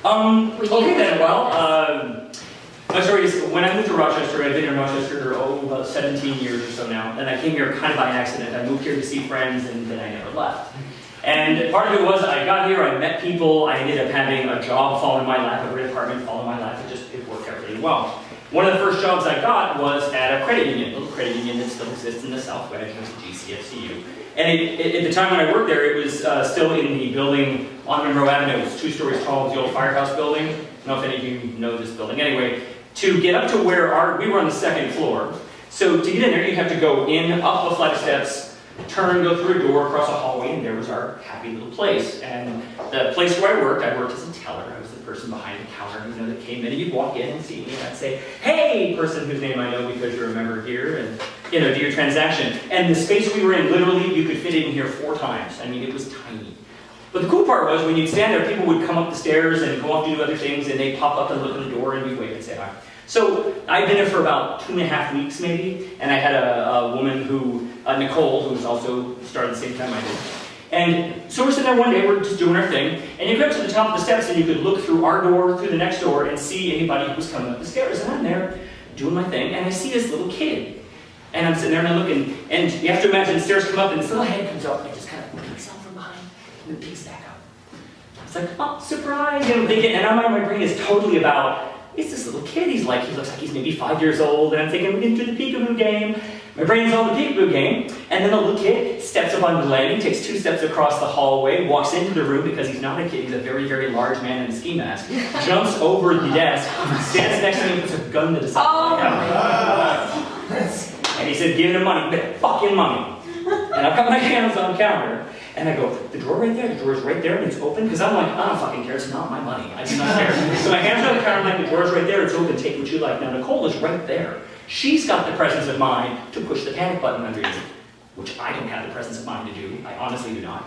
Okay then, well, my story is, when I moved to Rochester, I've been in Rochester, about 17 years or so now, and I came here kind of by accident. I moved here to see friends, and then I never left. And part of it was, I got here, I met people, I ended up having a job fall in my lap, a great apartment fall in my lap, it worked out really well. One of the first jobs I got was at a credit union, a little credit union that still exists in the South Wedge, it was GCFCU. And at the time when I worked there, it was still in the building on Monroe Avenue. It was 2 stories tall, it was the old firehouse building. I don't know if any of you know this building. Anyway, to get up to where we were on the 2nd floor. So to get in there, you have to go in, up a flight of steps, turn, go through a door, across a hallway, and there was our happy little place. And the place where I worked as a teller. I was the person behind the counter, that came in, and you'd walk in and see me, and I'd say, "Hey, person whose name I know because you're a member here," and do your transaction. And the space we were in, literally, you could fit in here 4 times. I mean, it was tiny. But the cool part was, when you'd stand there, people would come up the stairs and go off to do other things, and they'd pop up and look at the door, and we'd wave and say hi. So I'd been there for about 2.5 weeks, maybe, and I had a woman who, Nicole, who was also started at the same time I did. And so we're sitting there one day, we're just doing our thing, and you go up to the top of the steps, and you could look through our door, through the next door, and see anybody who was coming up the stairs. And I'm there, doing my thing, and I see this little kid. And I'm sitting there and I'm looking, and you have to imagine the stairs come up, and this little head comes up, and it just kind of peeks out from behind, and then peeks back up. It's like, oh, surprise! And I'm thinking, and my brain is totally about, it's this little kid. He looks like he's maybe 5 years old, and I'm thinking, we're going to do the peekaboo game. My brain's on the peekaboo game, and then the little kid steps up on the landing, takes 2 steps across the hallway, walks into the room because he's not a kid, he's a very, very large man in a ski mask, jumps over the desk, stands next to me and puts a gun to the side of my counter. And he said, "Give him the money, fucking money." And I've got my hands on the counter, and I go, "The drawer right there, the drawer's right there, and it's open," because I'm like, I don't fucking care, it's not my money, I do not care. So my hands on the counter, I'm like, "The drawer's right there, it's open, take what you like." Now Nicole is right there. She's got the presence of mind to push the panic button underneath, which I don't have the presence of mind to do. I honestly do not.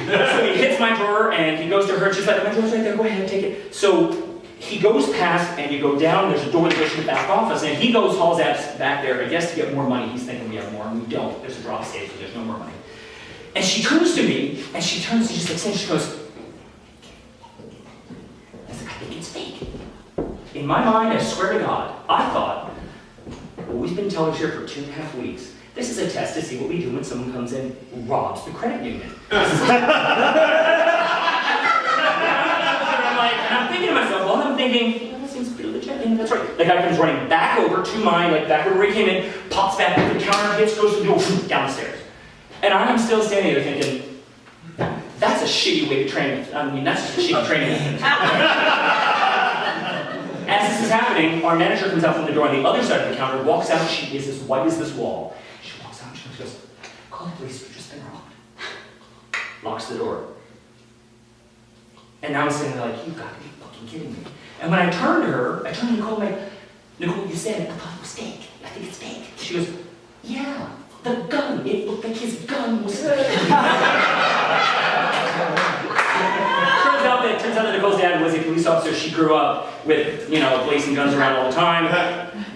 So he hits my drawer, and he goes to her, and she's like, "My drawer's right there, go ahead, take it." So he goes past, and you go down, there's a door that goes to the back office, and he goes, hauls ass back there, I guess to get more money. He's thinking we have more, and we don't. There's a drop stage, so there's no more money. And she turns to me, and she turns, and she's like, saying, she goes, I said, "I think it's fake." In my mind, I swear to God, I thought, well, we've been tellers here for 2.5 weeks. This is a test to see what we do when someone comes in, robs the credit union. And I'm thinking to myself, well, I'm thinking, that seems pretty legit. And that's right. The guy comes running back over to back where he came in, pops back to the counter, hits, goes to the door, down the stairs. And I'm still standing there thinking, that's a shitty way to train. I mean, that's just a shitty training. As this is happening, our manager comes out from the door on the other side of the counter, walks out, she is as white as this wall. She walks out and she goes, "Call the police, we've just been robbed." Locks the door. And now I'm sitting there like, you've got to be fucking kidding me. And when I turned to Nicole, I'm like, "Nicole, you said it, I thought it was fake. I think it's fake." She goes, "Yeah, the gun. It looked like his gun was fake." Turns out that Nicole's dad was a police officer. She grew up with, blazing guns around all the time.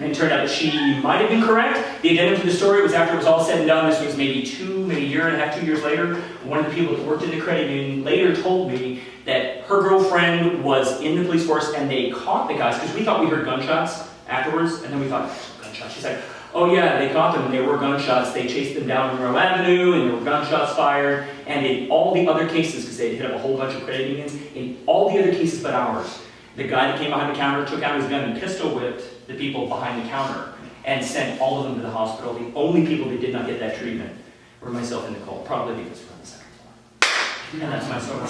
And it turned out that she might have been correct. The addendum to the story was after it was all said and done. This was maybe a year and a half, 2 years later. One of the people that worked in the credit union later told me that her girlfriend was in the police force and they caught the guys, because we thought we heard gunshots afterwards, and then we thought, gunshots. She's like, "Oh yeah, they caught them and they were gunshots. They chased them down Monroe Avenue and there were gunshots fired." And in all the other cases, because they hit up a whole bunch of credit unions, in all the other cases but ours, the guy that came behind the counter took out his gun and pistol whipped the people behind the counter and sent all of them to the hospital. The only people that did not get that treatment were myself and Nicole, probably because we're on the 2nd floor. And that's my story.